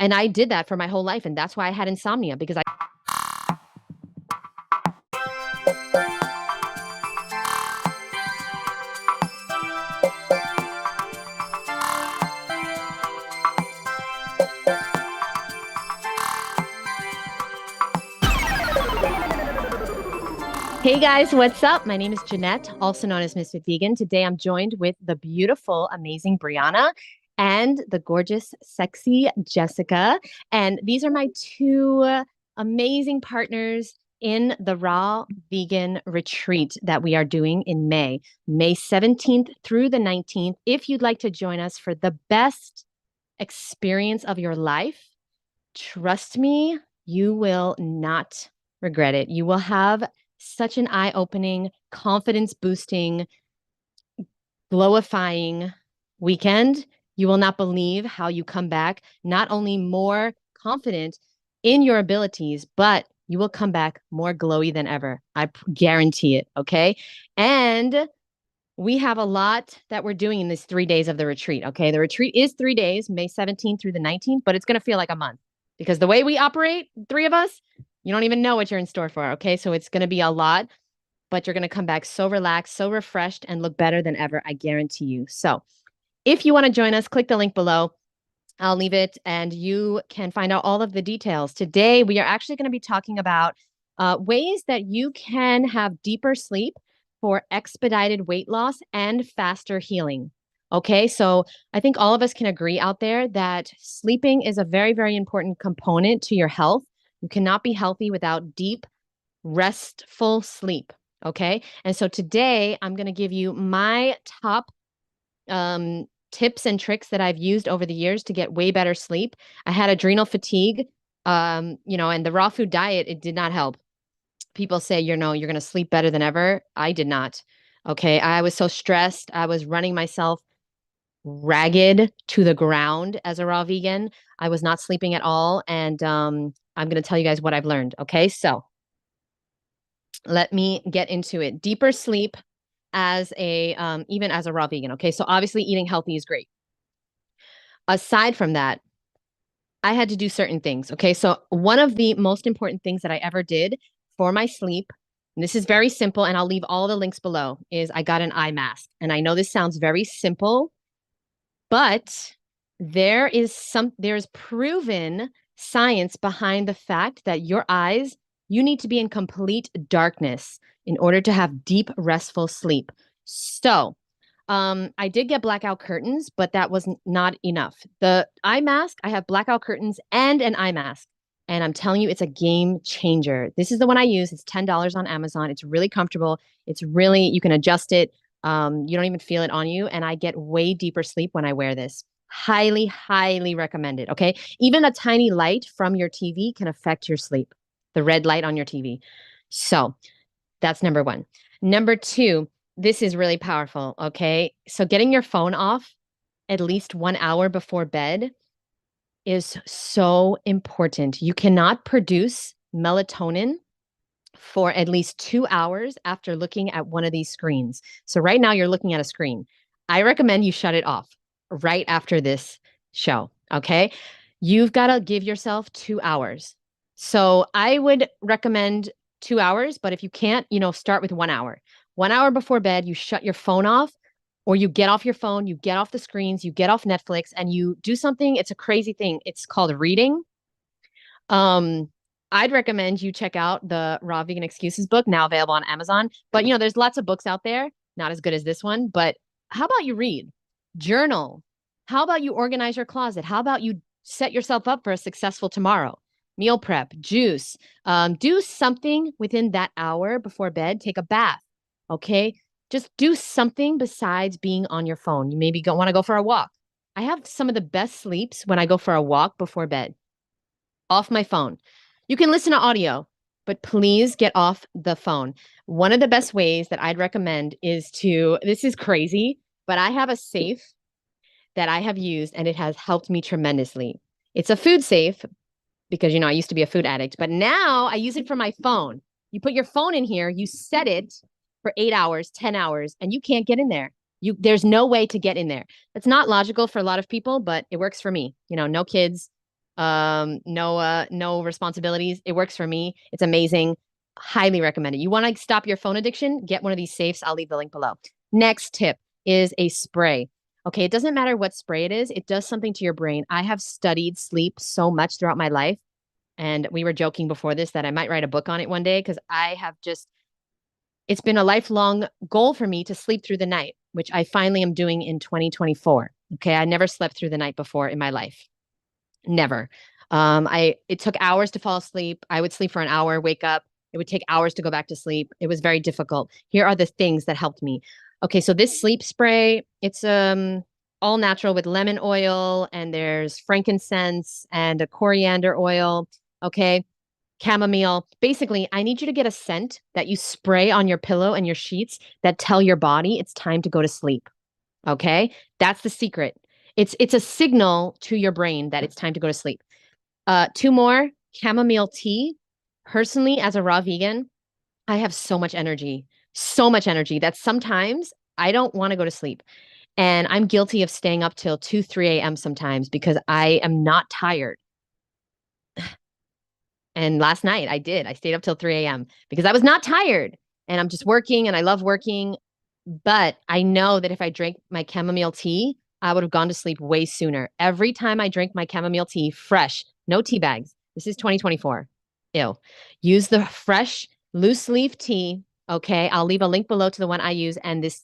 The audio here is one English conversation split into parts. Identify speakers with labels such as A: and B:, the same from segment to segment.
A: And I did that for my whole life, and that's why I had insomnia because I Hey guys, what's up? My name is Jeanette, also known as Misfit Vegan. Today I'm joined with the beautiful, amazing Brianna and the gorgeous, sexy Jessica. And these are my two amazing partners in the Raw Vegan Retreat that we are doing in May, May 17th through the 19th. If you'd like to join us for the best experience of your life, trust me, you will not regret it. You will have such an eye-opening, confidence-boosting, glowifying weekend. You will not believe how you come back not only more confident in your abilities, but you will come back more glowy than ever. I guarantee it, okay? And we have a lot that we're doing in these 3 days of the retreat, okay? The retreat is 3 days, May 17th through the 19th, but it's going to feel like a month because the way we operate, three of us, you don't even know what you're in store for, okay? So it's going to be a lot, but you're going to come back so relaxed, so refreshed, and look better than ever, I guarantee you. So if you want to join us, click the link below. I'll leave it and you can find out all of the details. Today, we are actually going to be talking about ways that you can have deeper sleep for expedited weight loss and faster healing. Okay, so I think all of us can agree out there that sleeping is a very, very important component to your health. You cannot be healthy without deep, restful sleep. Okay, and so today I'm going to give you my top tips and tricks that I've used over the years to get way better sleep. I had adrenal fatigue, and the raw food diet, it did not help. People say, you're going to sleep better than ever. I did not. Okay. I was so stressed. I was running myself ragged to the ground as a raw vegan. I was not sleeping at all. And I'm going to tell you guys what I've learned. Okay. So let me get into it. Deeper sleep as a even as a raw vegan. Okay. So obviously eating healthy is great. Aside from that, I had to do certain things. Okay. So, one of the most important things that I ever did for my sleep, and this is very simple, and I'll leave all the links below, is I got an eye mask. And I know this sounds very simple, but there's proven science behind the fact that your eyes, you need to be in complete darkness in order to have deep, restful sleep. So, I did get blackout curtains, but that was not enough. The eye mask, I have blackout curtains and an eye mask. And I'm telling you, it's a game changer. This is the one I use. It's $10 on Amazon. It's really comfortable. It's really, you can adjust it. You don't even feel it on you. And I get way deeper sleep when I wear this. Highly, highly recommended. Okay. Even a tiny light from your TV can affect your sleep, the red light on your TV. So that's number one. Number two, this is really powerful. Okay. So getting your phone off at least 1 hour before bed is so important. You cannot produce melatonin for at least 2 hours after looking at one of these screens. So right now you're looking at a screen. I recommend you shut it off right after this show. Okay. You've got to give yourself 2 hours. So I would recommend 2 hours, but if you can't, start with 1 hour. 1 hour before bed, you shut your phone off or you get off your phone, you get off the screens, you get off Netflix and you do something. It's a crazy thing. It's called reading. I'd recommend you check out the Raw Vegan Excuses book, now available on Amazon. But there's lots of books out there, not as good as this one. But how about you read, journal? How about you organize your closet? How about you set yourself up for a successful tomorrow? Meal prep, juice. Do something within that hour before bed. Take a bath. Okay. Just do something besides being on your phone. You maybe want to go for a walk. I have some of the best sleeps when I go for a walk before bed, off my phone. You can listen to audio, but please get off the phone. One of the best ways that I'd recommend is this is crazy, but I have a safe that I have used and it has helped me tremendously. It's a food safe because, I used to be a food addict, but now I use it for my phone. You put your phone in here, you set it for 8 hours, 10 hours, and you can't get in there. There's no way to get in there. It's not logical for a lot of people, but it works for me. No kids, no responsibilities. It works for me. It's amazing. Highly recommended. You want to stop your phone addiction? Get one of these safes. I'll leave the link below. Next tip is a spray. Okay, it doesn't matter what spray it is, it does something to your brain. I have studied sleep so much throughout my life. And we were joking before this that I might write a book on it one day because I have just, it's been a lifelong goal for me to sleep through the night, which I finally am doing in 2024. Okay, I never slept through the night before in my life. Never. It took hours to fall asleep. I would sleep for an hour, wake up. It would take hours to go back to sleep. It was very difficult. Here are the things that helped me. Okay, so this sleep spray, it's all natural with lemon oil, and there's frankincense and a coriander oil. Okay, chamomile. Basically, I need you to get a scent that you spray on your pillow and your sheets that tell your body it's time to go to sleep. Okay? That's the secret. It's a signal to your brain that it's time to go to sleep. Two more, chamomile tea. Personally, as a raw vegan, I have so much energy that sometimes I don't want to go to sleep. And I'm guilty of staying up till 2, 3 a.m. sometimes because I am not tired. And last night I did. I stayed up till 3 a.m. because I was not tired. And I'm just working and I love working. But I know that if I drank my chamomile tea, I would have gone to sleep way sooner. Every time I drink my chamomile tea, fresh, no tea bags. This is 2024. Ew. Use the fresh loose leaf tea. Okay. I'll leave a link below to the one I use. And this,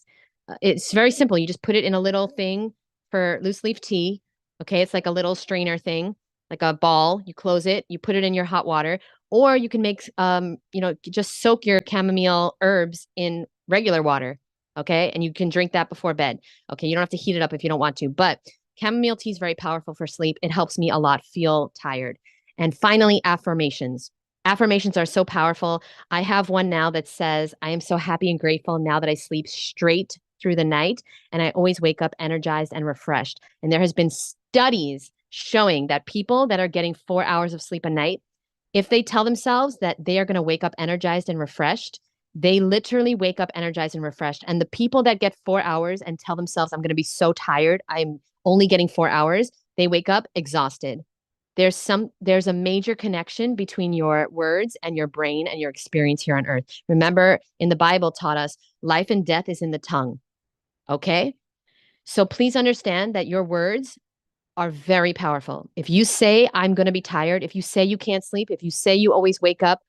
A: it's very simple. You just put it in a little thing for loose leaf tea. Okay. It's like a little strainer thing, like a ball. You close it, you put it in your hot water, or you can make, just soak your chamomile herbs in regular water. Okay. And you can drink that before bed. Okay. You don't have to heat it up if you don't want to, but chamomile tea is very powerful for sleep. It helps me a lot feel tired. And finally, affirmations. Affirmations are so powerful. I have one now that says, I am so happy and grateful now that I sleep straight through the night and I always wake up energized and refreshed. And there has been studies showing that people that are getting 4 hours of sleep a night, if they tell themselves that they are going to wake up energized and refreshed, they literally wake up energized and refreshed. And the people that get 4 hours and tell themselves, I'm going to be so tired, I'm only getting 4 hours, they wake up exhausted. There's a major connection between your words and your brain and your experience here on earth. Remember, in the Bible taught us life and death is in the tongue. Okay? So please understand that your words are very powerful. If you say, I'm going to be tired, if you say you can't sleep, if you say you always wake up,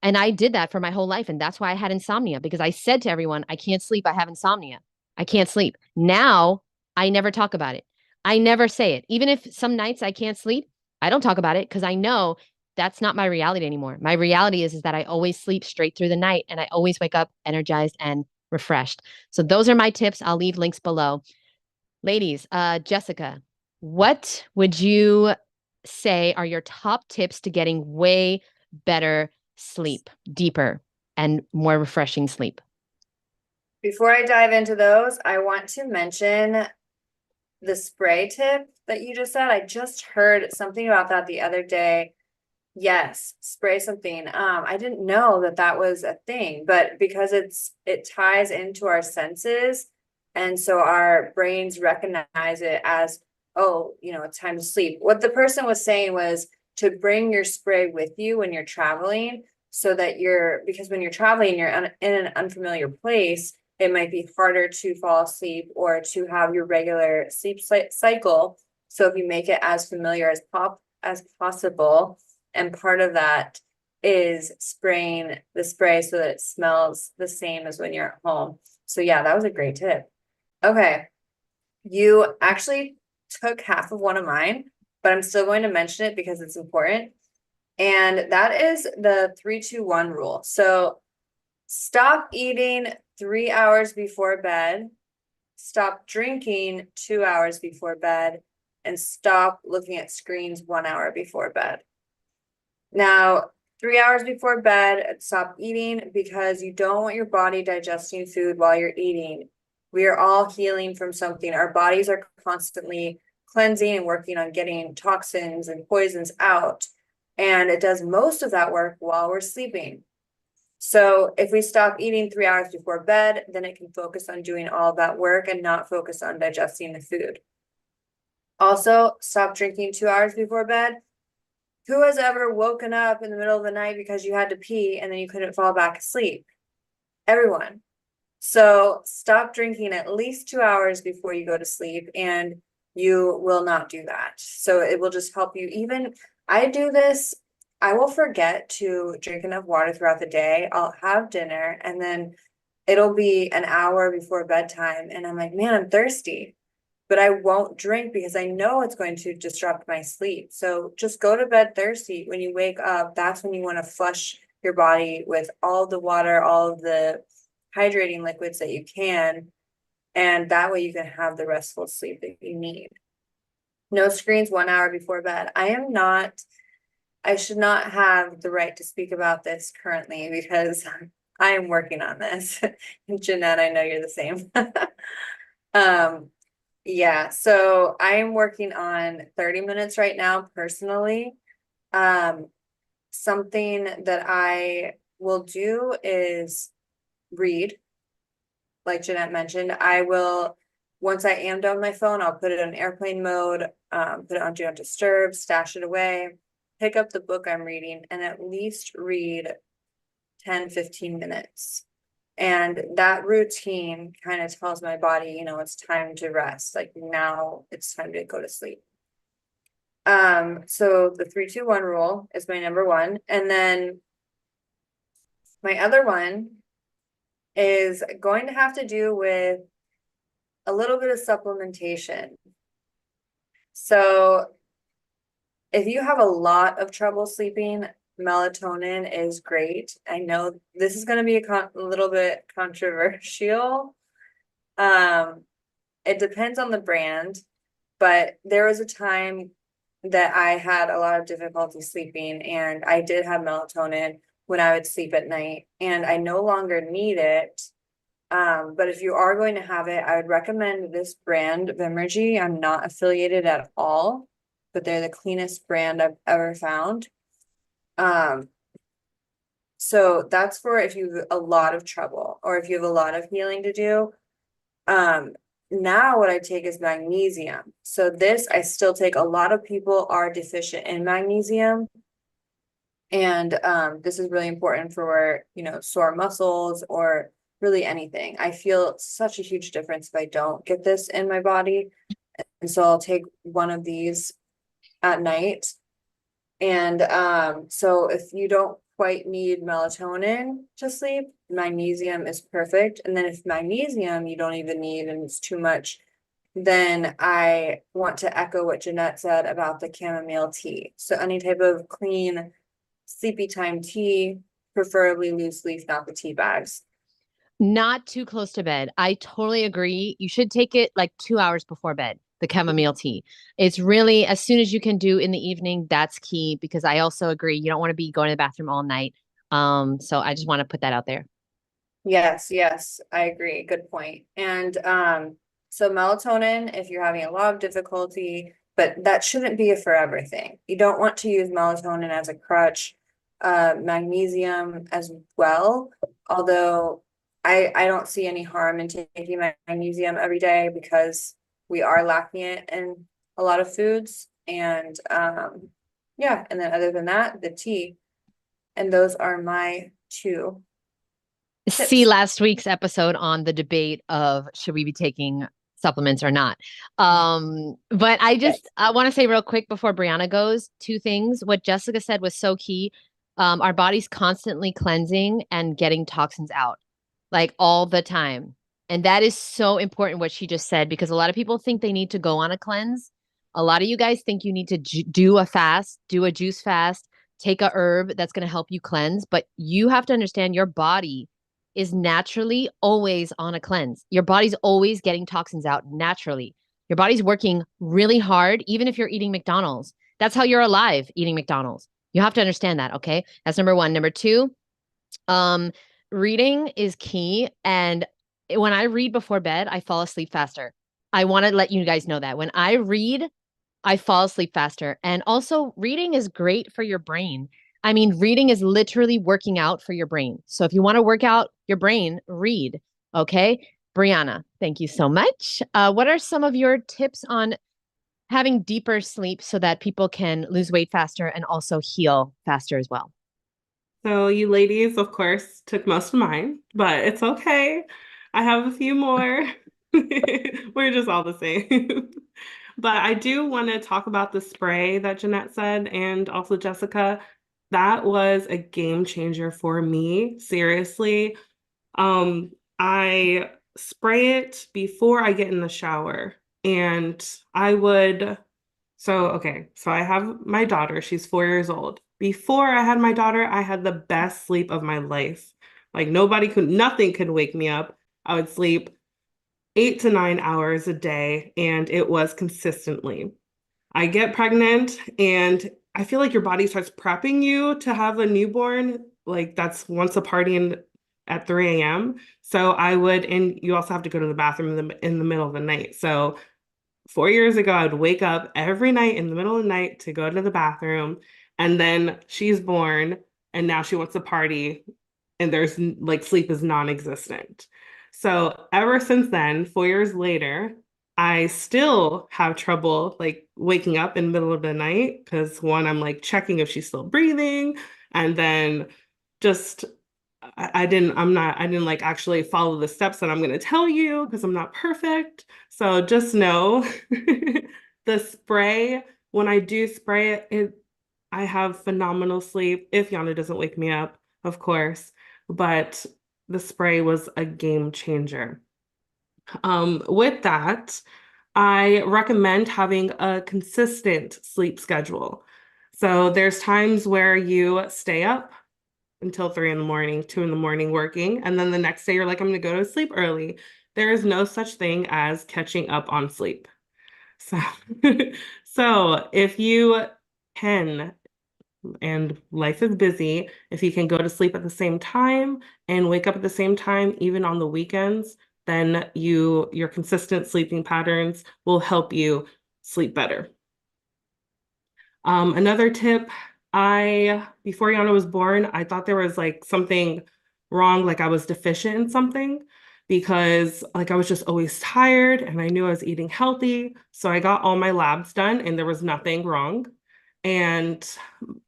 A: and I did that for my whole life. And that's why I had insomnia because I said to everyone, I can't sleep. I have insomnia. I can't sleep. Now I never talk about it. I never say it. Even if some nights I can't sleep, I don't talk about it because I know that's not my reality anymore. My reality is that I always sleep straight through the night and I always wake up energized and refreshed. So those are my tips. I'll leave links below. Ladies, Jessica, what would you say are your top tips to getting way better sleep, deeper and more refreshing sleep?
B: Before I dive into those, I want to mention the spray tip that you just said. I just heard something about that the other day. Yes, spray something. I didn't know that that was a thing, but because it ties into our senses, and so our brains recognize it as, oh, it's time to sleep. What the person was saying was to bring your spray with you when you're traveling, so that because when you're traveling, you're in an unfamiliar place, it might be harder to fall asleep or to have your regular sleep cycle. So if you make it as familiar as possible, and part of that is spraying the spray so that it smells the same as when you're at home. So yeah, that was a great tip. Okay. You actually took half of one of mine, but I'm still going to mention it because it's important. And that is the 3-2-1 rule. So stop eating 3 hours before bed, stop drinking 2 hours before bed, and stop looking at screens 1 hour before bed. Now, 3 hours before bed, stop eating because you don't want your body digesting food while you're eating. We are all healing from something. Our bodies are constantly cleansing and working on getting toxins and poisons out. And it does most of that work while we're sleeping. So if we stop eating 3 hours before bed, then it can focus on doing all of that work and not focus on digesting the food. Also, stop drinking 2 hours before bed Who has ever woken up in the middle of the night because you had to pee and then you couldn't fall back asleep? Everyone. So stop drinking at least 2 hours before you go to sleep, and you will not do that. So it will just help you. Even I do this, I will forget to drink enough water throughout the day. I'll have dinner and then it'll be an hour before bedtime, and I'm like, man, I'm thirsty. But I won't drink because I know it's going to disrupt my sleep. So just go to bed thirsty. When you wake up, that's when you want to flush your body with all the water, all of the hydrating liquids that you can. And that way you can have the restful sleep that you need. No screens 1 hour before bed. I should not have the right to speak about this currently because I am working on this. Jeanette, I know you're the same. Yeah, so I am working on 30 minutes right now personally. Something that I will do is read. Like Jeanette mentioned, I will, once I am done with my phone, I'll put it on airplane mode, put it on do not disturb, stash it away, pick up the book I'm reading, and at least read 10, 15 minutes. And that routine kind of tells my body, it's time to rest. Like now it's time to go to sleep. So the 3-2-1 rule is my number one. And then my other one is going to have to do with a little bit of supplementation. So if you have a lot of trouble sleeping, melatonin is great. I know this is going to be a little bit controversial. It depends on the brand, but there was a time that I had a lot of difficulty sleeping, and I did have melatonin when I would sleep at night, and I no longer need it. But if you are going to have it, I would recommend this brand, Vimergy. I'm not affiliated at all, but they're the cleanest brand I've ever found. So that's for if you have a lot of trouble or if you have a lot of healing to do. Now what I take is magnesium. So this I still take. A lot of people are deficient in magnesium. And this is really important for, sore muscles or really anything. I feel such a huge difference if I don't get this in my body. And so I'll take one of these at night. And so if you don't quite need melatonin to sleep, magnesium is perfect. And then if magnesium you don't even need and it's too much, then I want to echo what Jeanette said about the chamomile tea. So any type of clean, sleepy time tea, preferably loose leaf, not the tea bags.
A: Not too close to bed. I totally agree. You should take it like 2 hours before bed, the chamomile tea. It's really as soon as you can do in the evening, that's key because I also agree you don't want to be going to the bathroom all night. So I just want to put that out there.
B: Yes, I agree. Good point. And so melatonin, if you're having a lot of difficulty, but that shouldn't be a forever thing. You don't want to use melatonin as a crutch. Magnesium as well, although I don't see any harm in taking magnesium every day because we are lacking it in a lot of foods. And yeah, and then other than that, the tea. And those are my two
A: See
B: tips.
A: last week's episode on the debate of should we be taking supplements or not. But
B: Yes.
A: I want to say real quick before Brianna goes, two things. What Jessica said was so key. Our body's constantly cleansing and getting toxins out, like all the time. And that is so important what she just said because a lot of people think they need to go on a cleanse. A lot of you guys think you need to do a fast, do a juice fast, take a herb that's going to help you cleanse, but you have to understand your body is naturally always on a cleanse. Your body's always getting toxins out naturally. Your body's working really hard, even if you're eating McDonald's. That's how you're alive eating McDonald's. You have to understand that, okay? That's number one. Number two, reading is key. And when I read before bed, I fall asleep faster. I want to let you guys know that. When I read, I fall asleep faster. And also, reading is great for your brain. I mean, reading is literally working out for your brain. So if you want to work out your brain, read. Okay. Brianna, thank you so much. What are some of your tips on having deeper sleep so that people can lose weight faster and also heal faster as well.
C: So you ladies, of course, took most of mine, but it's okay. I have a few more. We're just all the same. But I do want to talk about the spray that Jeanette said, and also Jessica. That was a game changer for me, seriously. Um, I spray it before I get in the shower, and I would so I have my daughter, she's 4 years old. Before I had my daughter, I had the best sleep of my life. Like nothing could wake me up. I would sleep 8 to 9 hours a day, and it was consistently. I get pregnant, and I feel like your body starts prepping you to have a newborn. Like that's once a party at 3 a.m. So and you also have to go to the bathroom in the middle of the night. So 4 years ago, I would wake up every night in the middle of the night to go to the bathroom. And then she's born, and now she wants to party, and like sleep is non-existent. So ever since then, 4 years later, I still have trouble like waking up in the middle of the night because one, I'm like checking if she's still breathing, and then just I didn't like actually follow the steps that I'm going to tell you because I'm not perfect. So just know the spray, when I do spray I have phenomenal sleep if Yana doesn't wake me up, of course, but the spray was a game changer. With that, I recommend having a consistent sleep schedule. So there's times where you stay up until 3 in the morning, 2 in the morning working. And then the next day you're like, I'm going to go to sleep early. There is no such thing as catching up on sleep. So, so if you can, and life is busy, if you can go to sleep at the same time and wake up at the same time, even on the weekends, then your consistent sleeping patterns will help you sleep better. Another tip, before Yana was born, I thought there was like something wrong, like I was deficient in something because like I was just always tired and I knew I was eating healthy. So I got all my labs done and there was nothing wrong. And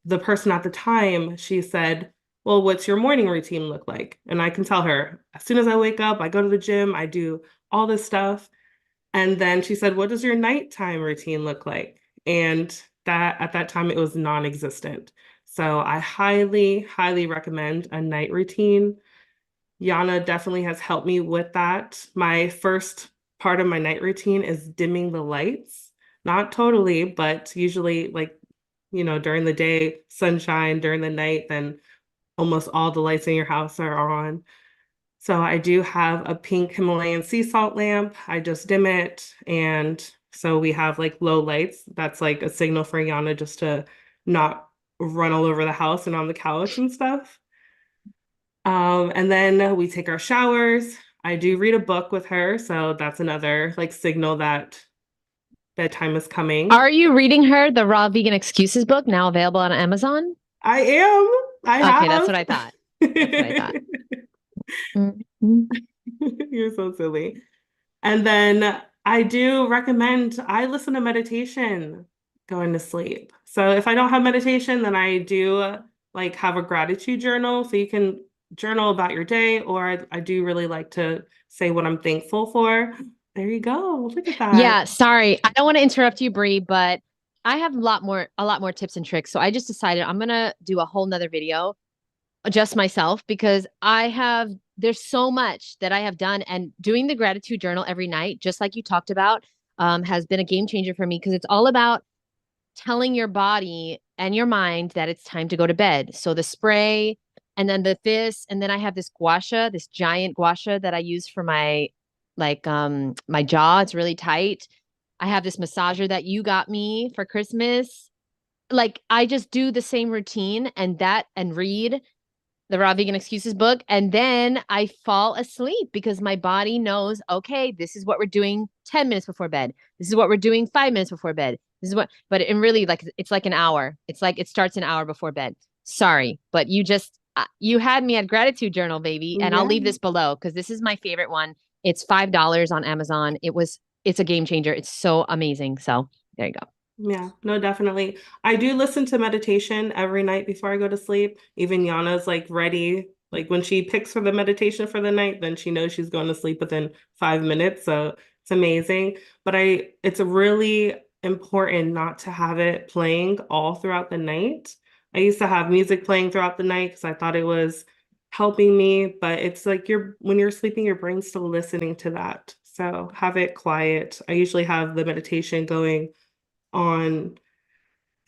C: the person at the time, she said, well, what's your morning routine look like? And I can tell her, as soon as I wake up, I go to the gym, I do all this stuff. And then she said, what does your nighttime routine look like? And that at that time it was non-existent. So I highly, highly recommend a night routine. Yana definitely has helped me with that. My first part of my night routine is dimming the lights. Not totally, but usually like, during the day, sunshine, during the night, then almost all the lights in your house are on. So I do have a pink Himalayan sea salt lamp. I just dim it. And so we have like low lights. That's like a signal for Yana just to not run all over the house and on the couch and stuff. And then we take our showers. I do read a book with her. So that's another like signal that bedtime is coming.
A: Are you reading her the Raw Vegan Excuses book, now available on Amazon?
C: I am. I have.
A: Okay, that's what I thought. That's what I thought.
C: You're so silly. And then I do recommend I listen to meditation going to sleep. So if I don't have meditation, then I do like have a gratitude journal. So you can journal about your day, or I do really like to say what I'm thankful for. There you go. Look at that.
A: Yeah, sorry. I don't want to interrupt you, Bree, but I have a lot more tips and tricks. So I just decided I'm gonna do a whole nother video just myself because there's so much that I have done, and doing the gratitude journal every night, just like you talked about, has been a game changer for me because it's all about telling your body and your mind that it's time to go to bed. So the spray and then and then I have this gua sha, this giant gua sha that I use for my my jaw. It's really tight. I have this massager that you got me for Christmas. Like I just do the same routine and read the Raw Vegan Excuses book. And then I fall asleep because my body knows, okay, this is what we're doing 10 minutes before bed. This is what we're doing 5 minutes before bed. But it really like, it's like an hour. It's like it starts an hour before bed. Sorry, but you had me at gratitude journal, baby. And I'll leave this below because this is my favorite one. It's $5 on Amazon. It's a game changer. It's so amazing. So There you go.
C: Yeah, no, definitely. I do listen to meditation every night before I go to sleep. Even Yana's like ready. Like when she picks for the meditation for the night, then she knows she's going to sleep within 5 minutes. So it's amazing. But it's really important not to have it playing all throughout the night. I used to have music playing throughout the night because I thought it was helping me, but it's like when you're sleeping, your brain's still listening to that. So have it quiet. I usually have the meditation going on.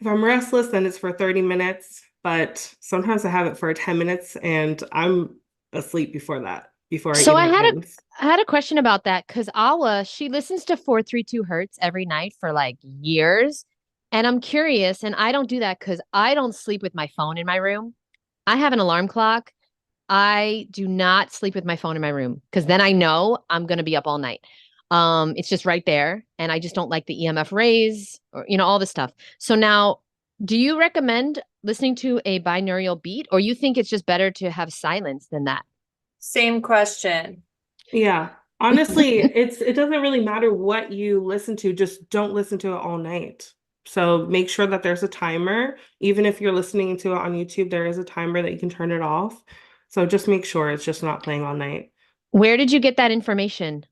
C: If I'm restless, then it's for 30 minutes, but sometimes I have it for 10 minutes and I'm asleep before that, before it
A: So
C: even ends.
A: I had a question about that because Awa, she listens to 432 Hertz every night for like years. And I'm curious, and I don't do that because I don't sleep with my phone in my room. I have an alarm clock. I do not sleep with my phone in my room because then I know I'm gonna be up all night. It's just right there, and I just don't like the EMF rays or all this stuff. So now, do you recommend listening to a binaural beat, or you think it's just better to have silence than that?
B: Same question.
C: Yeah. Honestly, it doesn't really matter what you listen to, just don't listen to it all night. So make sure that there's a timer. Even if you're listening to it on YouTube, there is a timer that you can turn it off. So just make sure it's just not playing all night.
A: Where did you get that information?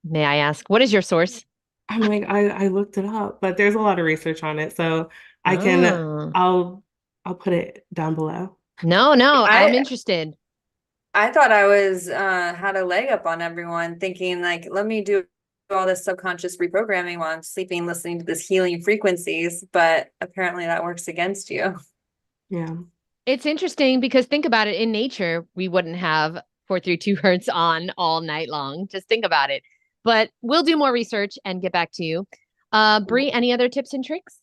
A: May I ask? What is your source?
C: I'm like, I looked it up, but there's a lot of research on it. So I can
A: Oh.
C: I'll put it down below.
A: No, no, I'm
B: I
A: interested.
B: I thought I was had a leg up on everyone, thinking like, let me do all this subconscious reprogramming while I'm sleeping, listening to this healing frequencies, but apparently that works against you.
C: Yeah.
A: It's interesting because think about it. In nature, we wouldn't have 432 Hertz on all night long. Just think about it. But we'll do more research and get back to you. Bree, any other tips and tricks?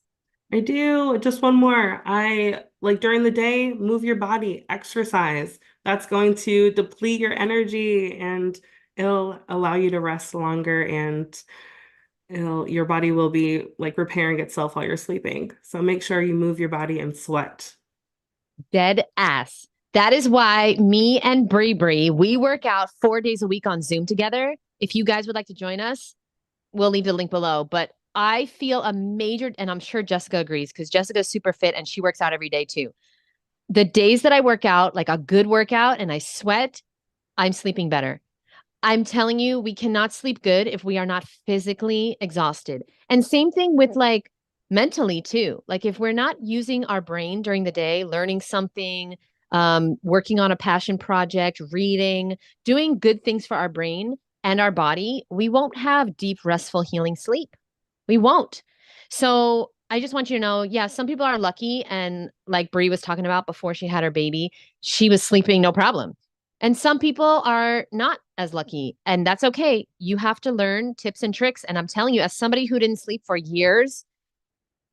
C: I do. Just one more. I like during the day, move your body, exercise. That's going to deplete your energy and it'll allow you to rest longer and your body will be like repairing itself while you're sleeping. So make sure you move your body and sweat.
A: Dead ass. That is why me and Bree, we work out 4 days a week on Zoom together. If you guys would like to join us, we'll leave the link below. But I feel a major, and I'm sure Jessica agrees because Jessica's super fit and she works out every day too. The days that I work out, like a good workout, and I sweat, I'm sleeping better. I'm telling you, we cannot sleep good if we are not physically exhausted. And same thing with like mentally too. Like if we're not using our brain during the day, learning something, working on a passion project, reading, doing good things for our brain and our body, we won't have deep, restful, healing sleep. We won't. So I just want you to know, yeah, some people are lucky. And like Brie was talking about before she had her baby, she was sleeping no problem. And some people are not as lucky, and that's okay. You have to learn tips and tricks. And I'm telling you, as somebody who didn't sleep for years,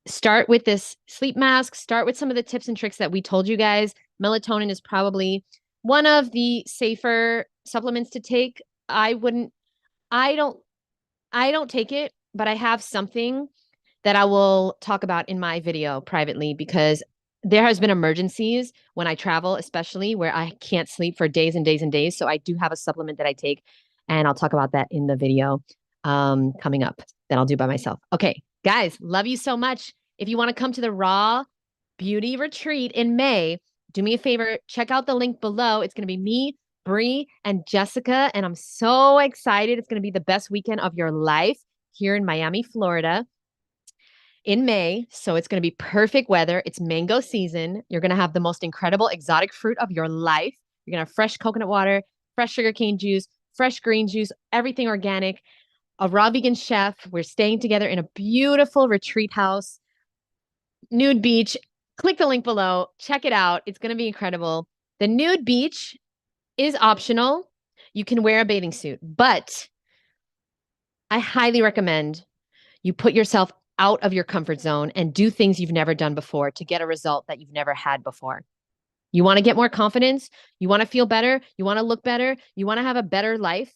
A: start with this sleep mask, start with some of the tips and tricks that we told you guys. Melatonin is probably one of the safer supplements to take. I wouldn't, I don't, I don't take it, but I have something that I will talk about in my video privately because there has been emergencies when I travel, especially where I can't sleep for days and days and days. So I do have a supplement that I take, and I'll talk about that in the video coming up that I'll do by myself. Okay, guys, love you so much. If you want to come to the Raw Beauty Retreat in May, do me a favor, check out the link below. It's going to be me, Bree, and Jessica, and I'm so excited. It's going to be the best weekend of your life here in Miami, Florida in May. So it's going to be perfect weather. It's mango season. You're going to have the most incredible exotic fruit of your life. You're going to have fresh coconut water, fresh sugarcane juice, fresh green juice, everything organic. A raw vegan chef. We're staying together in a beautiful retreat house, nude beach. Click the link below. Check it out. It's going to be incredible. The nude beach is optional. You can wear a bathing suit, but I highly recommend you put yourself out of your comfort zone and do things you've never done before to get a result that you've never had before. You want to get more confidence, you want to feel better, you want to look better, you want to have a better life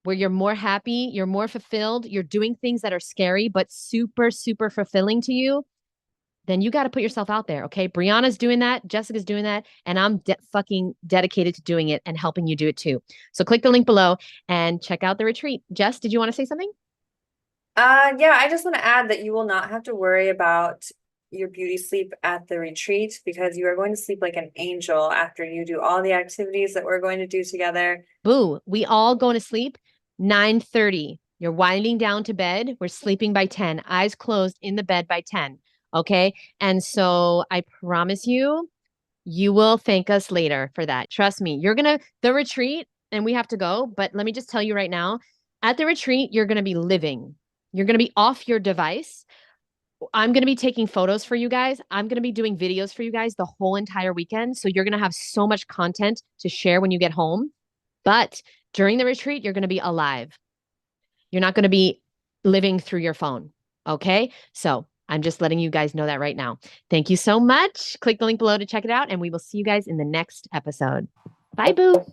A: where you're more happy, you're more fulfilled, you're doing things that are scary but super super fulfilling to you. Then you got to put yourself out there, okay? Brianna's doing that, Jessica's doing that, and I'm fucking dedicated to doing it and helping you do it too. So click the link below and check out the retreat. Jess, did you want to say something?
B: Yeah, I just want to add that you will not have to worry about your beauty sleep at the retreat because you are going to sleep like an angel after you do all the activities that we're going to do together.
A: Boo, we all going to sleep 9:30. You're winding down to bed. We're sleeping by 10, eyes closed in the bed by 10. Okay. And so I promise you, you will thank us later for that. Trust me, the retreat, and we have to go. But let me just tell you right now, at the retreat, you're going to be living. You're going to be off your device. I'm going to be taking photos for you guys. I'm going to be doing videos for you guys the whole entire weekend. So you're going to have so much content to share when you get home. But during the retreat, you're going to be alive. You're not going to be living through your phone. Okay. So I'm just letting you guys know that right now. Thank you so much. Click the link below to check it out, and we will see you guys in the next episode. Bye, boo.